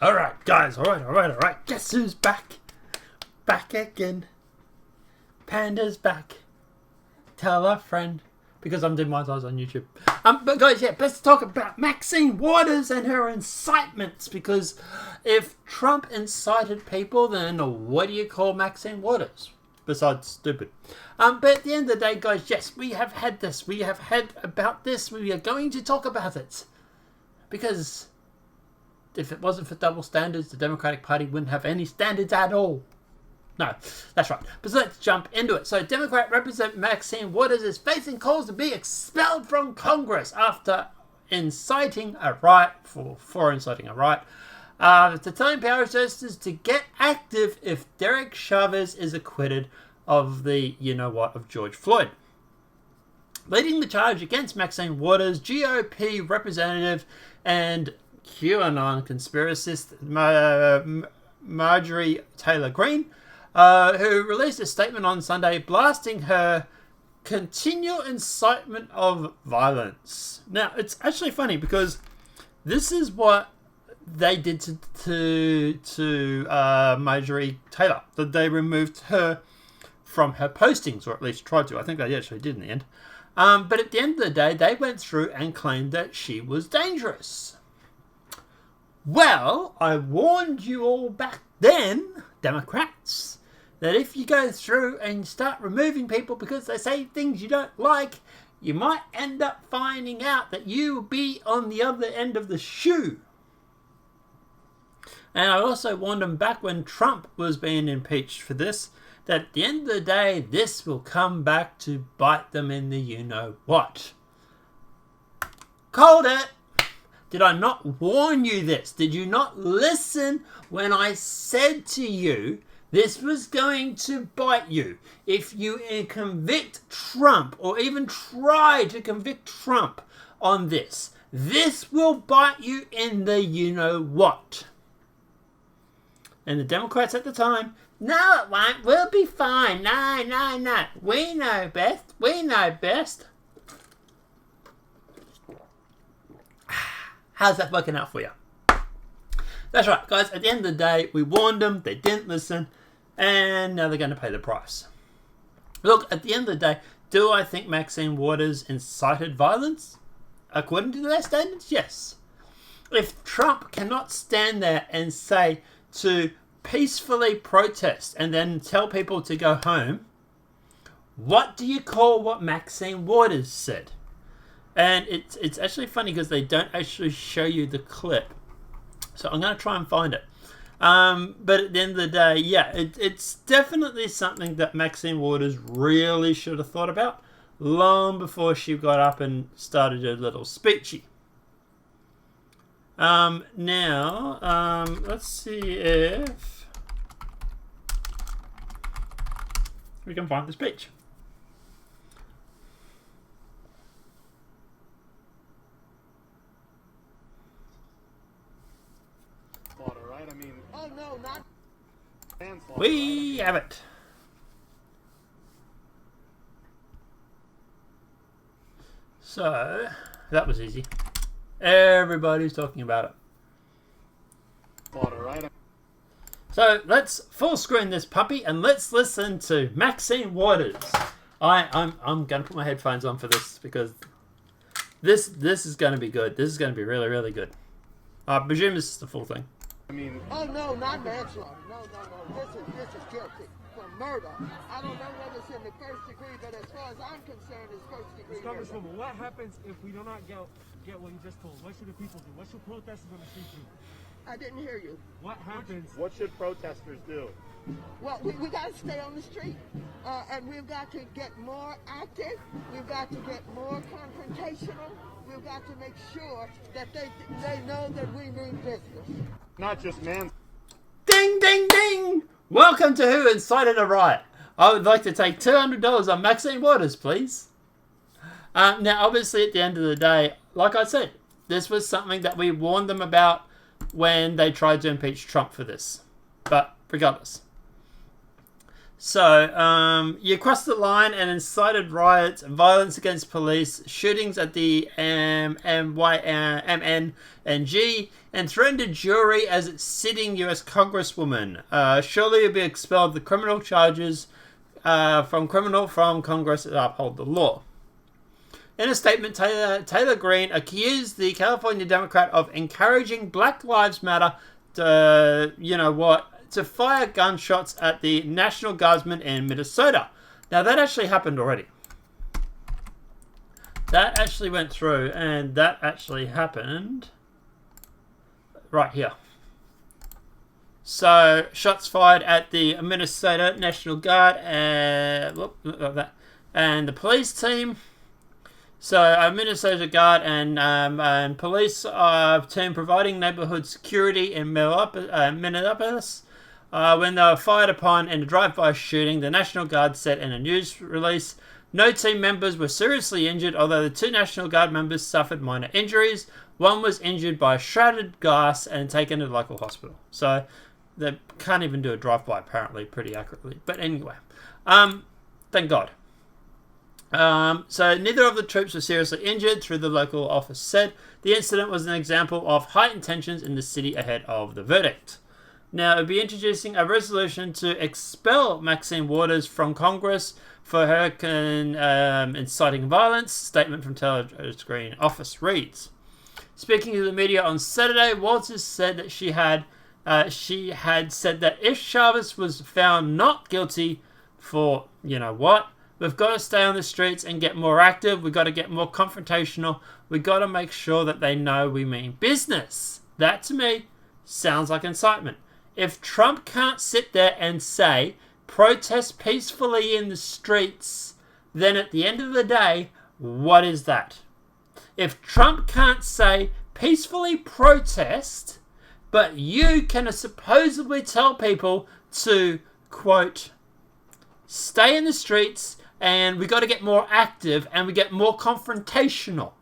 Alright, guys, alright. Guess who's back? Back again. Panda's back. Tell a friend. Because I'm doing my eyes on YouTube. But guys, yeah, let's talk about Maxine Waters and her incitements. Because if Trump incited people, then what do you call Maxine Waters? Besides stupid. But at the end of the day, guys, yes, we have had this. We have had about this. We are going to talk about it. Because if it wasn't for double standards, the Democratic Party wouldn't have any standards at all. No, that's right. But let's jump into it. So Democrat Representative Maxine Waters is facing calls to be expelled from Congress after inciting a riot, for inciting a riot. To telling power justices to get active if Derek Chavez is acquitted of the you-know-what of George Floyd. Leading the charge against Maxine Waters, GOP representative and QAnon conspiracist Marjorie Taylor Greene, who released a statement on Sunday blasting her continual incitement of violence. Now, it's actually funny because this is what they did to Marjorie Taylor. That they removed her from her postings, or at least tried to. I think they actually did in the end. But at the end of the day, they went through and claimed that she was dangerous. Well, I warned you all back then, Democrats, that if you go through and start removing people because they say things you don't like, you might end up finding out that you will be on the other end of the shoe. And I also warned them back when Trump was being impeached for this, that at the end of the day, this will come back to bite them in the you-know-what. Called it! Did I not warn you this? Did you not listen when I said to you this was going to bite you? If you convict Trump or even try to convict Trump on this, this will bite you in the you-know-what. And the Democrats at the time, no it won't, we'll be fine, no, we know best. How's that working out for you? That's right, guys. At the end of the day, we warned them. They didn't listen. And now they're going to pay the price. Look, at the end of the day, do I think Maxine Waters incited violence? According to their statements, yes. If Trump cannot stand there and say to peacefully protest and then tell people to go home, what do you call what Maxine Waters said? And it's actually funny because they don't actually show you the clip. So I'm going to try and find it. But at the end of the day, yeah, it's definitely something that Maxine Waters really should have thought about long before she got up and started her little speechy. Now, let's see if we can find the speech. Right? I mean, oh no, not manslaughter. We have it. So that was easy. Everybody's talking about it. Right? So let's full screen this puppy and let's listen to Maxine Waters. I'm gonna put my headphones on for this because this is gonna be good. This is gonna be really, really good. I presume this is the full thing. I mean, oh no, not manslaughter. No. This is guilty for murder. I don't know whether it's in the first degree, but as far as I'm concerned, it's first degree murder. Congresswoman, what happens if we do not get what you just told? What should the people do? What should protesters on the street do? I didn't hear you. What happens? What should protesters do? Well, we got to stay on the street, and we've got to get more active. We've got to get more confrontational. We've got to make sure that they know that we mean business. Not just man. Ding, ding, ding! Welcome to Who Incited a Riot. I would like to take $200 on Maxine Waters, please. Now, obviously, at the end of the day, like I said, this was something that we warned them about when they tried to impeach Trump for this. But regardless. So, you crossed the line and incited riots, violence against police, shootings at the MNNG, and threatened a jury as its sitting U.S. Congresswoman. Surely you'll be expelled the criminal charges from Congress to uphold the law. In a statement, Taylor Greene accused the California Democrat of encouraging Black Lives Matter to fire gunshots at the National Guardsmen in Minnesota. Now, that actually happened already. That actually went through, and that actually happened right here. So, shots fired at the Minnesota National Guard and the police team. So, a Minnesota Guard and police team providing neighborhood security in Minneapolis. When they were fired upon in a drive-by shooting, the National Guard said in a news release, no team members were seriously injured, although the 2 National Guard members suffered minor injuries. One was injured by shredded glass and taken to the local hospital. So they can't even do a drive-by, apparently, pretty accurately. But anyway, thank God. So neither of the troops were seriously injured, through the local office said. The incident was an example of heightened tensions in the city ahead of the verdict. Now, it will be introducing a resolution to expel Maxine Waters from Congress for her inciting violence. Statement from Taylor Greene office reads. Speaking to the media on Saturday, Waters said that she had said that if Chavez was found not guilty for, we've got to stay on the streets and get more active. We've got to get more confrontational. We've got to make sure that they know we mean business. That, to me, sounds like incitement. If Trump can't sit there and say, protest peacefully in the streets, then at the end of the day, what is that? If Trump can't say, peacefully protest, but you can supposedly tell people to, quote, stay in the streets and we got to get more active and we get more confrontational.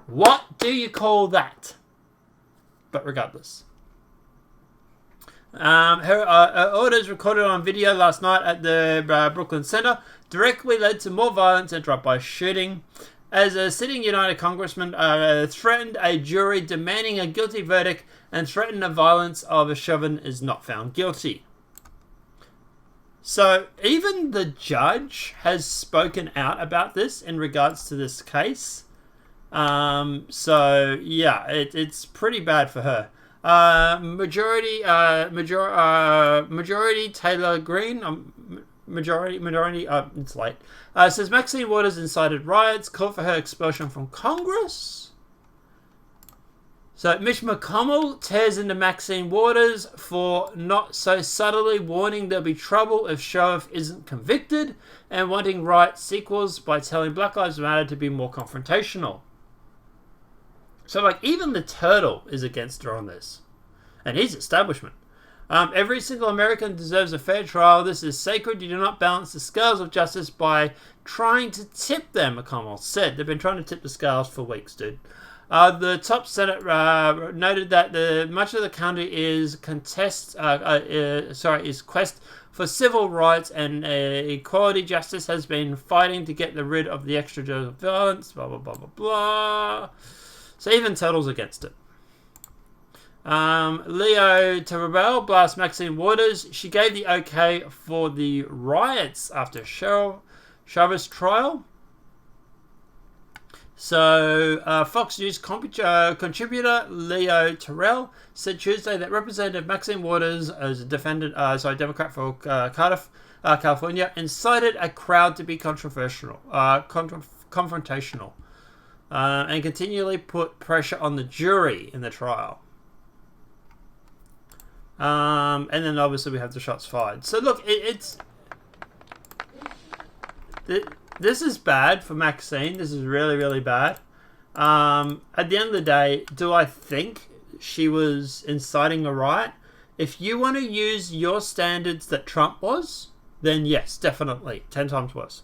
What do you call that? But regardless. Her orders recorded on video last night at the Brooklyn Center directly led to more violence and drive-by shooting, as a sitting United Congressman threatened a jury demanding a guilty verdict and threatened the violence of a Chauvin is not found guilty. So even the judge has spoken out about this in regards to this case. So yeah, it's pretty bad for her. Majority Taylor Greene, it's late, says Maxine Waters incited riots, called for her expulsion from Congress. So Mitch McConnell tears into Maxine Waters for not so subtly warning there'll be trouble if Sheriff isn't convicted, and wanting riot sequels by telling Black Lives Matter to be more confrontational. So, even the turtle is against her on this. And his establishment. Every single American deserves a fair trial. This is sacred. You do not balance the scales of justice by trying to tip them, McConnell said. They've been trying to tip the scales for weeks, dude. The top Senate noted that much of the country is quest for civil rights and equality. Justice has been fighting to get rid of the extrajudicial violence, blah, blah, blah, blah, blah. So even Turtle's against it. Leo Terrell blasts Maxine Waters. She gave the okay for the riots after Chavez trial. So Fox News contributor Leo Terrell said Tuesday that Representative Maxine Waters, as a Democrat for Cardiff, California, incited a crowd to be confrontational. And continually put pressure on the jury in the trial. And then obviously we have the shots fired. So look, this is bad for Maxine. This is really, really bad. At the end of the day, do I think she was inciting a riot? If you want to use your standards that Trump was, then yes, definitely. 10 times worse.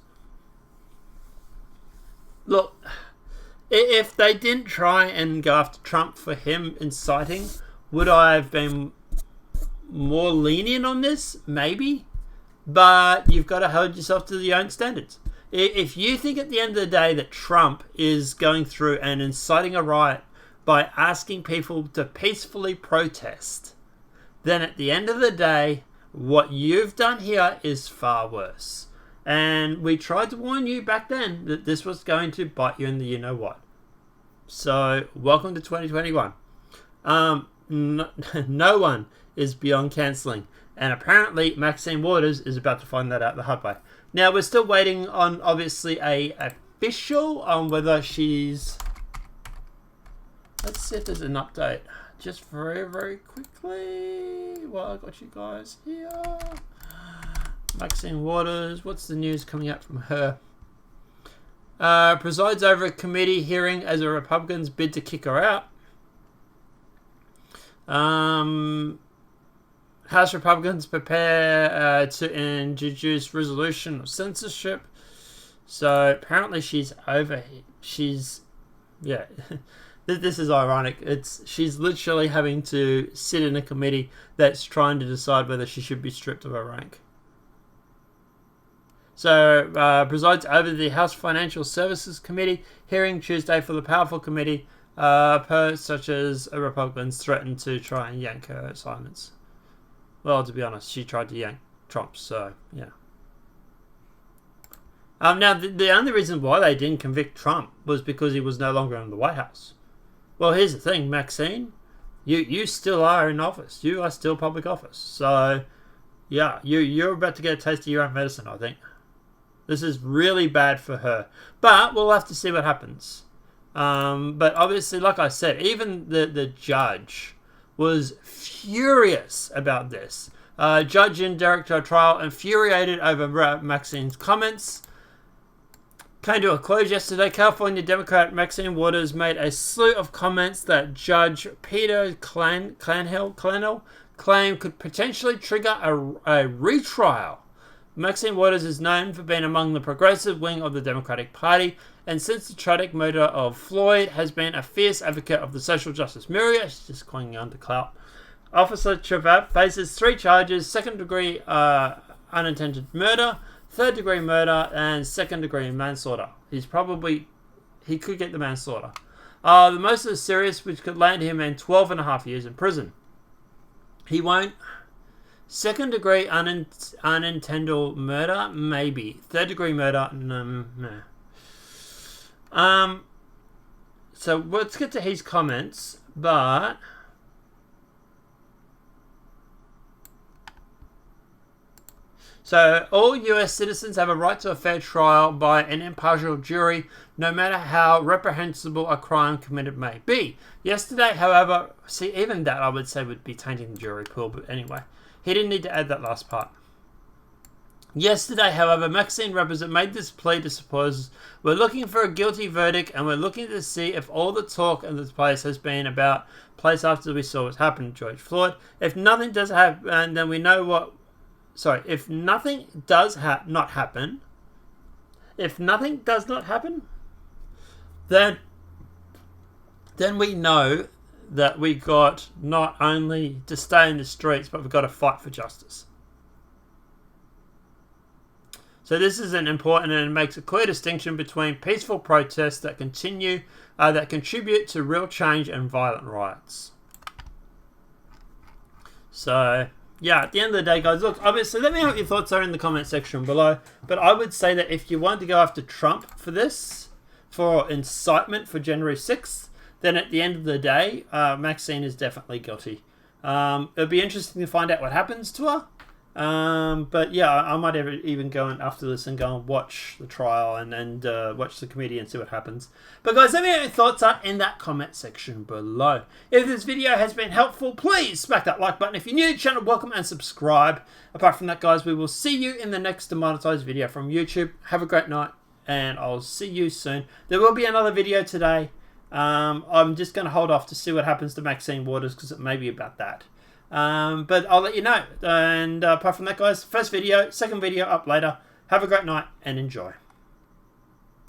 Look, if they didn't try and go after Trump for him inciting, would I have been more lenient on this? Maybe. but you've got to hold yourself to your own standards. If you think at the end of the day that Trump is going through and inciting a riot by asking people to peacefully protest, then at the end of the day, what you've done here is far worse. And we tried to warn you back then that this was going to bite you in the you-know-what. So, welcome to 2021. No one is beyond cancelling. And apparently, Maxine Waters is about to find that out the hard way. Now, we're still waiting on, obviously, a official on whether she's... Let's see if there's an update. Just very, very quickly. Well, I got you guys here. Maxine Waters. What's the news coming out from her? Presides over a committee hearing as a Republicans bid to kick her out. House Republicans prepare to introduce resolution of censorship. So apparently she's over. Yeah. This is ironic. She's literally having to sit in a committee that's trying to decide whether she should be stripped of her rank. So, presides over the House Financial Services Committee hearing Tuesday for the powerful committee, such as Republicans threatened to try and yank her assignments. Well, to be honest, she tried to yank Trump's, so, yeah. Now, the only reason why they didn't convict Trump was because he was no longer in the White House. Well, here's the thing, Maxine. You still are in office. You are still public office. So, yeah, you're about to get a taste of your own medicine, I think. This is really bad for her. But we'll have to see what happens. But obviously, like I said, even the judge was furious about this. Judge and director of trial infuriated over Maxine's comments. Came to a close yesterday. California Democrat Maxine Waters made a slew of comments that Judge Peter Clanhill claimed could potentially trigger a retrial. Maxine Waters is known for being among the progressive wing of the Democratic Party, and since the tragic murder of Floyd, has been a fierce advocate of the social justice movement. She's just clinging on to clout. Officer Chute faces 3 charges: second-degree unintended murder, third-degree murder, and second-degree manslaughter. He could get the manslaughter. The most serious, which could land him in 12.5 years in prison. He won't. Second-degree unintended murder, maybe. Third-degree murder, no. So let's get to his comments, but... So, all US citizens have a right to a fair trial by an impartial jury, no matter how reprehensible a crime committed may be. Yesterday, however, see, even that I would say would be tainting the jury pool, but anyway, he didn't need to add that last part. Yesterday, however, Maxine made this plea to supporters. We're looking for a guilty verdict, and we're looking to see if all the talk in this place has been about place after we saw what happened to George Floyd. If nothing does happen, then we know what... Sorry, if nothing does not happen, then we know that we got not only to stay in the streets, but we've got to fight for justice. So this is an important, and it makes a clear distinction between peaceful protests that contribute to real change and violent riots. So... yeah, at the end of the day, guys, look, obviously, let me know what your thoughts are in the comment section below. But I would say that if you wanted to go after Trump for this, for incitement for January 6th, then at the end of the day, Maxine is definitely guilty. It'll be interesting to find out what happens to her. But yeah, I might even go in after this and go and watch the trial and watch the committee and see what happens. But guys, let me know what your thoughts are in that comment section below. If this video has been helpful, please smack that like button. If you're new to the channel, welcome and subscribe. Apart from that, guys, we will see you in the next demonetized video from YouTube. Have a great night, and I'll see you soon. There will be another video today. I'm just going to hold off to see what happens to Maxine Waters, because it may be about that. But I'll let you know. And apart from that, guys, first video, second video up later. Have a great night and enjoy.